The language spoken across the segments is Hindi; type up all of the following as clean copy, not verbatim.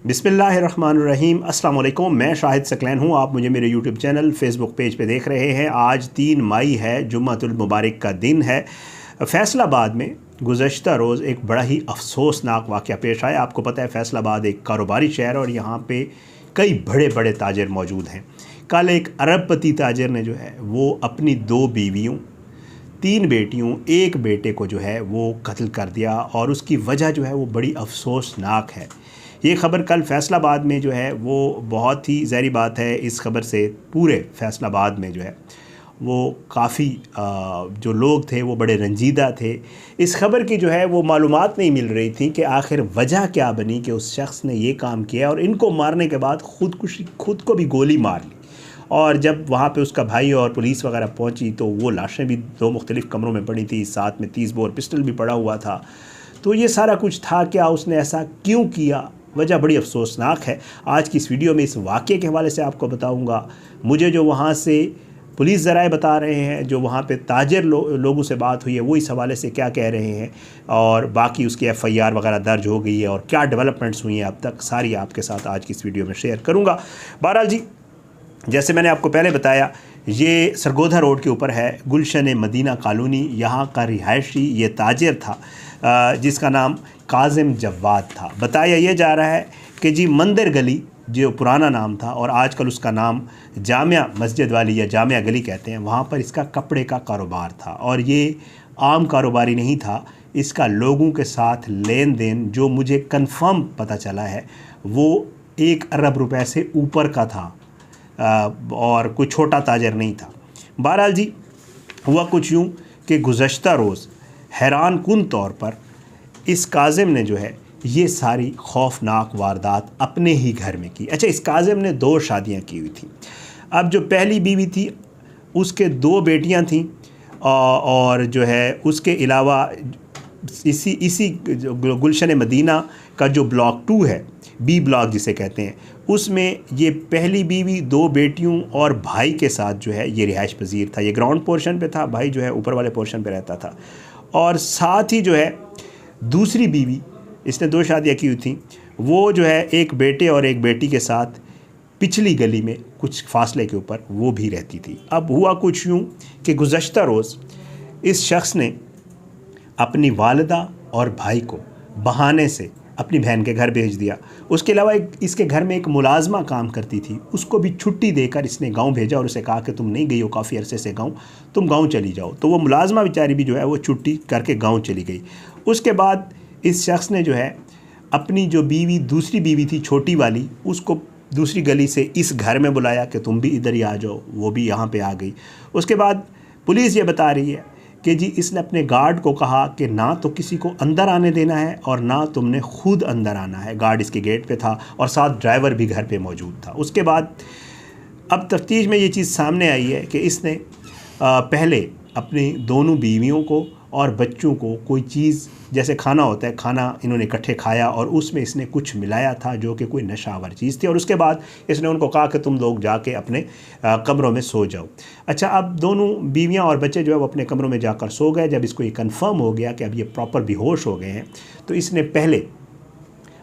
बिस्मिल्लाहिर्रहमानिर्रहीम। अस्सलाम वालेकुम। मैं शाहिद सकलैन हूँ। आप मुझे मेरे यूट्यूब चैनल फेसबुक पेज पे देख रहे हैं। आज 3 मई है, जुम्मतुल मुबारक का दिन है। फैसलाबाद में गुज़श्ता रोज़ एक बड़ा ही अफसोसनाक वाक़या पेश आया। आपको पता है फैसलाबाद एक कारोबारी शहर है और यहाँ पे कई बड़े बड़े ताजिर मौजूद हैं। कल एक अरबपति ताजिर ने जो है वो अपनी 2 बीवियों, 3 बेटियों, 1 बेटे को जो है वो कत्ल कर दिया और उसकी वजह जो है वो बड़ी अफसोसनाक है। ये ख़बर कल फैसलाबाद में जो है वो बहुत ही ज़ाहिर बात है, इस ख़बर से पूरे फैसलाबाद में जो है वो काफ़ी जो लोग थे वो बड़े रंजीदा थे। इस ख़बर की जो है वो मालूमात नहीं मिल रही थी कि आखिर वजह क्या बनी कि उस शख्स ने ये काम किया और इनको मारने के बाद खुद को भी गोली मार ली। और जब वहाँ पे उसका भाई और पुलिस वगैरह पहुँची तो वो लाशें भी 2 मुख्तलिफ़ कमरों में पड़ी थी, साथ में 30 बोर पिस्टल भी पड़ा हुआ था। तो ये सारा कुछ था। क्या उसने ऐसा क्यों किया, वजह बड़ी अफसोसनाक है। आज की इस वीडियो में इस वाक़े के हवाले से आपको बताऊंगा। मुझे जो वहाँ से पुलिस ज़राए बता रहे हैं, जो वहाँ पे ताजिर लोगों से बात हुई है, वो इस हवाले से क्या कह रहे हैं और बाकी उसकी FIR वगैरह दर्ज हो गई है और क्या डेवलपमेंट्स हुई हैं अब तक, सारी आपके साथ आज की इस वीडियो में शेयर करूँगा। बहरहाल जी, जैसे मैंने आपको पहले बताया, ये सरगोधा रोड के ऊपर है, गुलशन मदीना कॉलोनी। यहाँ का रिहायशी ये ताजिर था जिसका नाम काज़िम जव्वाद था। बताया ये जा रहा है कि जी मंदिर गली जो पुराना नाम था और आजकल उसका नाम जामिया मस्जिद वाली या जामिया गली कहते हैं, वहाँ पर इसका कपड़े का कारोबार था और ये आम कारोबारी नहीं था। इसका लोगों के साथ लेन देन जो मुझे कंफर्म पता चला है वो 1 अरब रुपए से ऊपर का था और कोई छोटा ताजर नहीं था। बहरहाल जी, हुआ कुछ यूँ कि गुज़श्ता रोज़ हैरान कुन तौर पर इस काज़िम ने जो है ये सारी खौफनाक वारदात अपने ही घर में की। अच्छा, इस काज़िम ने 2 शादियां की हुई थी। अब जो पहली बीवी थी उसके 2 बेटियां थीं और जो है उसके अलावा इसी गुलशन मदीना का जो ब्लॉक 2 है, B ब्लॉक जिसे कहते हैं, उसमें ये पहली बीवी 2 बेटियों और भाई के साथ जो है ये रिहाइश पजीर था। ये ग्राउंड पोर्शन पे था, भाई जो है ऊपर वाले पोर्शन पे रहता था। और साथ ही जो है दूसरी बीवी, इसने 2 शादियाँ की हुई थी, वो जो है 1 बेटे और 1 बेटी के साथ पिछली गली में कुछ फासले के ऊपर वो भी रहती थी। अब हुआ कुछ यूँ कि गुज़श्ता रोज़ इस शख्स ने अपनी वालिदा और भाई को बहाने से अपनी बहन के घर भेज दिया। उसके अलावा इसके घर में एक मुलाजमा काम करती थी, उसको भी छुट्टी देकर इसने गांव भेजा और उसे कहा कि तुम नहीं गई हो काफ़ी अरसे से गांव, तुम गांव चली जाओ। तो वो मुलाजमा बेचारी भी जो है वो छुट्टी करके गांव चली गई। उसके बाद इस शख्स ने जो है अपनी जो बीवी, दूसरी बीवी थी छोटी वाली, उसको दूसरी गली से इस घर में बुलाया कि तुम भी इधर ही आ जाओ। वो भी यहाँ पे आ गई। उसके बाद पुलिस ये बता रही है कि जी इसने अपने गार्ड को कहा कि ना तो किसी को अंदर आने देना है और ना तुमने खुद अंदर आना है। गार्ड इसके गेट पे था और साथ ड्राइवर भी घर पे मौजूद था। उसके बाद अब तफ्तीश में ये चीज़ सामने आई है कि इसने पहले अपनी दोनों बीवियों को और बच्चों को कोई चीज़, जैसे खाना होता है, खाना इन्होंने इकट्ठे खाया और उसमें इसने कुछ मिलाया था जो कि कोई नशावर चीज़ थी और उसके बाद इसने उनको कहा कि तुम लोग जाके अपने कमरों में सो जाओ। अच्छा, अब दोनों बीवियां और बच्चे जो है वो अपने कमरों में जाकर सो गए। जब इसको ये कंफर्म हो गया कि अब ये प्रॉपर बेहोश हो गए हैं तो इसने पहले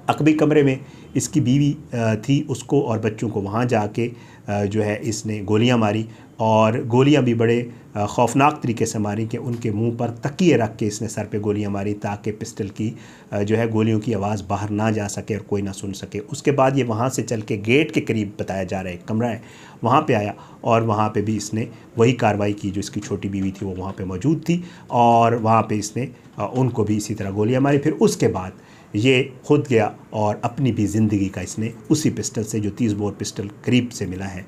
अकबी कमरे में इसकी बीवी थी, उसको और बच्चों को वहाँ जाके जो है इसने गोलियां मारी और गोलियां भी बड़े खौफनाक तरीके से मारी कि उनके मुंह पर तकिए रख के इसने सर पे गोलियां मारी ताकि पिस्टल की जो है गोलियों की आवाज़ बाहर ना जा सके और कोई ना सुन सके। उसके बाद ये वहाँ से चल के गेट के करीब बताया जा रहा है कमरा है, वहाँ पे आया और वहाँ पे भी इसने वही कार्रवाई की जो इसकी छोटी बीवी थी वो वहाँ पे मौजूद थी और वहाँ पे इसने उनको भी इसी तरह गोलियाँ मारी। फिर उसके बाद ये खुद गया और अपनी भी ज़िंदगी का इसने उसी पिस्टल से, जो 30 बोर पिस्टल करीब से मिला है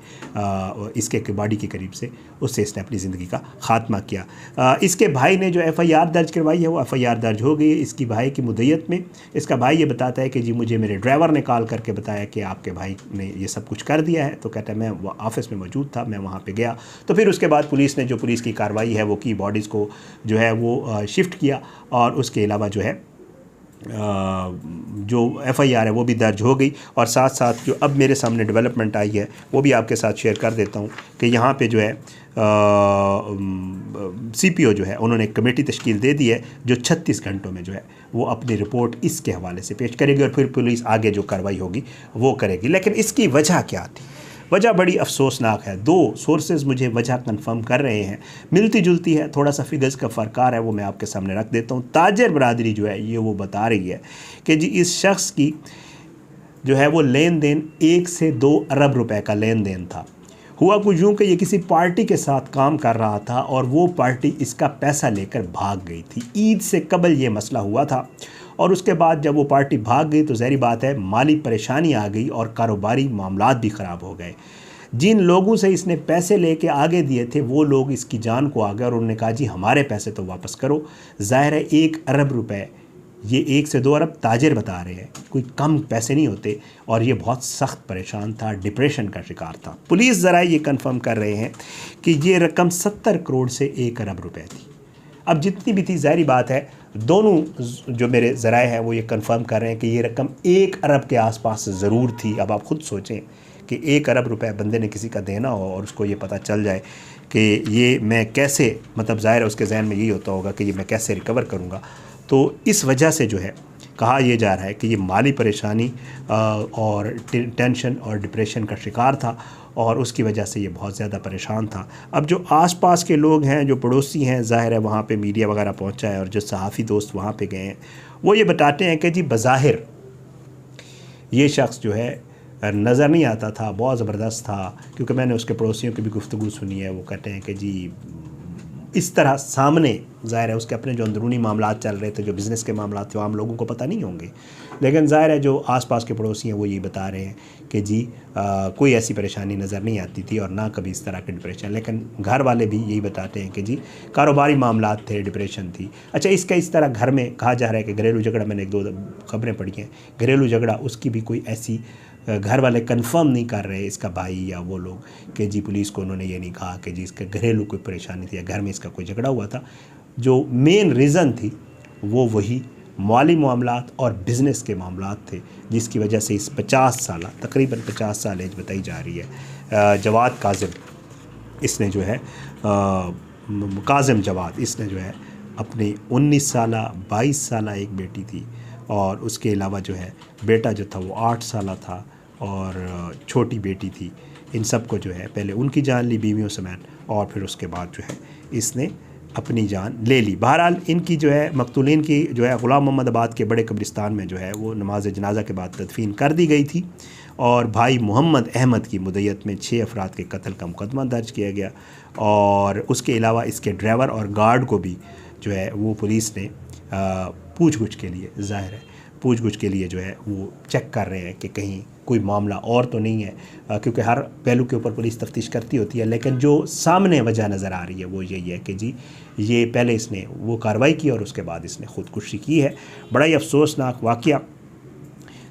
इसके बॉडी के करीब से, उससे इसने अपनी ज़िंदगी का ख़ात्मा किया। इसके भाई ने जो FIR दर्ज करवाई है वो FIR दर्ज हो गई है। इसकी भाई की मुद्दत में इसका भाई ये बताता है कि जी मुझे मेरे ड्राइवर ने कॉल करके बताया कि आपके भाई ने ये सब कुछ कर दिया है। तो कहता है मैं ऑफिस में मौजूद था, मैं वहाँ पर गया। तो फिर उसके बाद पुलिस ने, जो पुलिस की कार्रवाई है वो की, बॉडीज़ को जो है वो शिफ्ट किया और उसके अलावा जो है जो एफआईआर है वो भी दर्ज हो गई। और साथ साथ जो अब मेरे सामने डेवलपमेंट आई है वो भी आपके साथ शेयर कर देता हूँ कि यहाँ पे जो है सीपीओ जो है उन्होंने एक कमेटी तश्कील दे दी है जो 36 घंटों में जो है वो अपनी रिपोर्ट इसके हवाले से पेश करेगी और फिर पुलिस आगे जो कार्रवाई होगी वो करेगी। लेकिन इसकी वजह क्या थी? वजह बड़ी अफसोसनाक है। दो सोर्सेज मुझे वजह कंफर्म कर रहे हैं, मिलती जुलती है, थोड़ा सा फिगर्स का फ़र्कार है, वो मैं आपके सामने रख देता हूँ। ताजर बरादरी जो है ये वो बता रही है कि जी इस शख्स की जो है वो लेन देन 1 से 2 अरब रुपए का लेन देन था। हुआ कुछ यूँ कि ये किसी पार्टी के साथ काम कर रहा था और वो पार्टी इसका पैसा लेकर भाग गई थी। ईद से कबल ये मसला हुआ था और उसके बाद जब वो पार्टी भाग गई तो ज़ाहिर बात है माली परेशानी आ गई और कारोबारी मामलात भी ख़राब हो गए। जिन लोगों से इसने पैसे लेके आगे दिए थे वो लोग इसकी जान को आ गए और उन्होंने कहा जी हमारे पैसे तो वापस करो। ज़ाहिर है 1 अरब रुपए, ये 1 से 2 अरब ताजिर बता रहे हैं, कोई कम पैसे नहीं होते। और ये बहुत सख्त परेशान था, डिप्रेशन का शिकार था। पुलिस ज़रा ये कंफर्म कर रहे हैं कि ये रकम 70 करोड़ से 1 अरब रुपए थी। अब जितनी भी थी ज़ाहिर बात है दोनों जो मेरे ज़राए हैं वो ये कंफर्म कर रहे हैं कि ये रकम 1 अरब के आसपास ज़रूर थी। अब आप ख़ुद सोचें कि 1 अरब रुपए बंदे ने किसी का देना हो और उसको ये पता चल जाए कि ये मैं कैसे, मतलब ज़ाहिर है उसके जहन में यही होता होगा कि ये मैं कैसे रिकवर करूँगा। तो इस वजह से जो है कहा यह जा रहा है कि ये माली परेशानी और टेंशन और डिप्रेशन का शिकार था और उसकी वजह से ये बहुत ज़्यादा परेशान था। अब जो आसपास के लोग हैं, जो पड़ोसी हैं, ज़ाहिर है वहाँ पे मीडिया वगैरह पहुँचा है और जो सहाफ़ी दोस्त वहाँ पे गए हैं वो ये बताते हैं कि जी बज़ाहिर ये शख्स जो है नज़र नहीं आता था, बहुत ज़बरदस्त था। क्योंकि मैंने उसके पड़ोसियों की भी गुफ्तगू सुनी है, वो कहते हैं कि जी इस तरह सामने ज़ाहिर है उसके अपने जो अंदरूनी मामलात चल रहे थे, जो बिज़नेस के मामलात थे, वो आम लोगों को पता नहीं होंगे। लेकिन ज़ाहिर है जो आसपास के पड़ोसी हैं वो यही बता रहे हैं कि जी कोई ऐसी परेशानी नज़र नहीं आती थी और ना कभी इस तरह के डिप्रेशन। लेकिन घर वाले भी यही बताते हैं कि जी कारोबारी मामलात थे, डिप्रेशन थी। अच्छा, इसका इस तरह घर में कहा जा रहा है कि घरेलू झगड़ा, मैंने 1-2 खबरें पढ़ी हैं, घरेलू झगड़ा उसकी भी कोई ऐसी घर वाले कंफर्म नहीं कर रहे, इसका भाई या वो लोग, कि जी पुलिस को उन्होंने ये नहीं कहा कि जी इसका घरेलू कोई परेशानी थी या घर में इसका कोई झगड़ा हुआ था। जो मेन रीज़न थी वो वही माली मामलात और बिज़नेस के मामलात थे, जिसकी वजह से इस 50 साल, तकरीबन 50 साल एज बताई जा रही है, जवाद काजिम, इसने जो है काजिम जवाद, इसने जो है अपनी 19 साल 22 साल एक बेटी थी और उसके अलावा जो है बेटा जो था वो 8 साल था और छोटी बेटी थी। इन सब को जो है पहले उनकी जान ली बीवियों समेत और फिर उसके बाद जो है इसने अपनी जान ले ली। बहरहाल इनकी जो है मकतूलीन की जो है ग़ुलाम मोहम्मद आबाद के बड़े कब्रिस्तान में जो है वो नमाज जनाजा के बाद तदफीन कर दी गई थी और भाई मोहम्मद अहमद की मुद्दत में 6 अफराद के कत्ल का मुकदमा दर्ज किया गया और उसके अलावा इसके ड्राइवर और गार्ड को भी जो है वो पुलिस ने पूछ-गुछ के लिए, ज़ाहिर है पूछ-गुछ के लिए जो है वो चेक कर रहे हैं कि कहीं कोई मामला और तो नहीं है, क्योंकि हर पहलू के ऊपर पुलिस तफ्तीश करती होती है। लेकिन जो सामने वजह नज़र आ रही है वो यही है कि जी ये पहले इसने वो कार्रवाई की और उसके बाद इसने ख़ुदकुशी की है। बड़ा ही अफसोसनाक वाक़या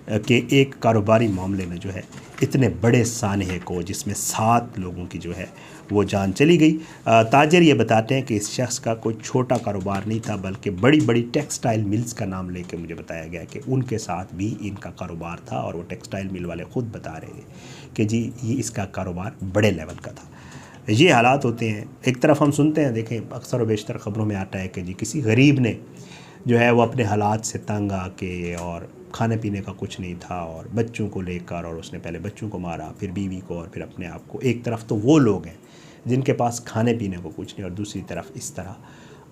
कि एक कारोबारी मामले में जो है इतने बड़े सानहे को, जिसमें 7 लोगों की जो है वो जान चली गई। ताजर ये बताते हैं कि इस शख्स का कोई छोटा कारोबार नहीं था, बल्कि बड़ी बड़ी टेक्सटाइल मिल्स का नाम लेके मुझे बताया गया कि उनके साथ भी इनका कारोबार था और वो टेक्सटाइल मिल वाले ख़ुद बता रहे हैं कि जी ये इसका कारोबार बड़े लेवल का था। ये हालात होते हैं। एक तरफ हम सुनते हैं, देखें अक्सर व बेशतर ख़बरों में आता है कि जी किसी गरीब ने जो है वो अपने हालात से तंग आके और खाने पीने का कुछ नहीं था और बच्चों को लेकर, और उसने पहले बच्चों को मारा, फिर बीवी को और फिर अपने आप को। एक तरफ तो वो लोग हैं जिनके पास खाने पीने को कुछ नहीं और दूसरी तरफ इस तरह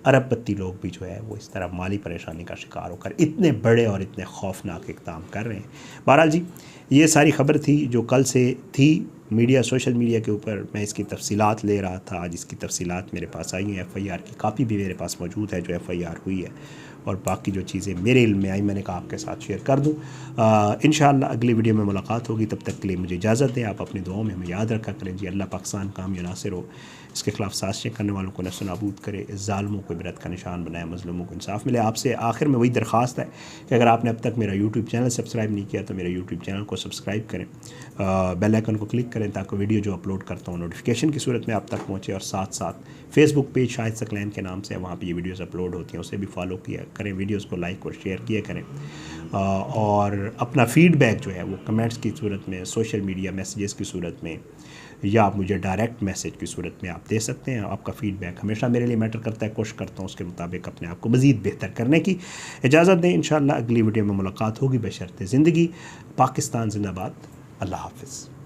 अरबपति लोग भी जो है वो इस तरह माली परेशानी का शिकार होकर इतने बड़े और इतने खौफनाक इक़दाम कर रहे हैं। बहरहाल जी ये सारी खबर थी जो कल से थी मीडिया, सोशल मीडिया के ऊपर। मैं इसकी तफसीलात ले रहा था, आज इसकी तफसीलात मेरे पास आई हैं। FIR की कापी भी मेरे पास मौजूद है जो FIR हुई है और बाकी जो चीज़ें मेरे इल्म में आई मैंने कहा आपके साथ शेयर कर दूँ। इंशाअल्लाह अगली वीडियो में मुलाकात होगी, तब तक के लिए मुझे इजाज़त दें। आप अपनी दुआओं में हमें याद रखा करें जी। अल्लाह पाकिस्तान काम या नासिर हो, इसके ख़िलाफ़ साजिशें करने वालों को नस्ल नाबूद करे, ज़ालिमों को इबरत का निशान बनाए, मज़लूमों को इंसाफ मिले। आपसे आखिर में वही दरख्वास्त है कि अगर आपने अब तक मेरा यूट्यूब चैनल सब्सक्राइब नहीं किया तो मेरे यूट्यूब चैनल को सब्सक्राइब करें, बेल आइकन को क्लिक करें ताकि वीडियो जो अपलोड करता हूँ नोटिफिकेशन की सूरत में आप तक पहुँचे। और साथ साथ फेसबुक पेज शाहिद सकलैन के नाम से, वहाँ पर ये वीडियोज़ अपलोड होती हैं, उसे भी फॉलो किया करें, वीडियोस को लाइक और शेयर किया करें, और अपना फ़ीडबैक जो है वो कमेंट्स की सूरत में, सोशल मीडिया मैसेजेस की सूरत में, या आप मुझे डायरेक्ट मैसेज की सूरत में आप दे सकते हैं। आपका फ़ीडबैक हमेशा मेरे लिए मैटर करता है। कोशिश करता हूँ उसके मुताबिक अपने आप को मज़ीद बेहतर करने की। इजाज़त दें, इंशाअल्लाह अगली वीडियो में मुलाकात होगी बशर्ते ज़िंदगी। पाकिस्तान जिंदाबाद। अल्लाह हाफ़िज़।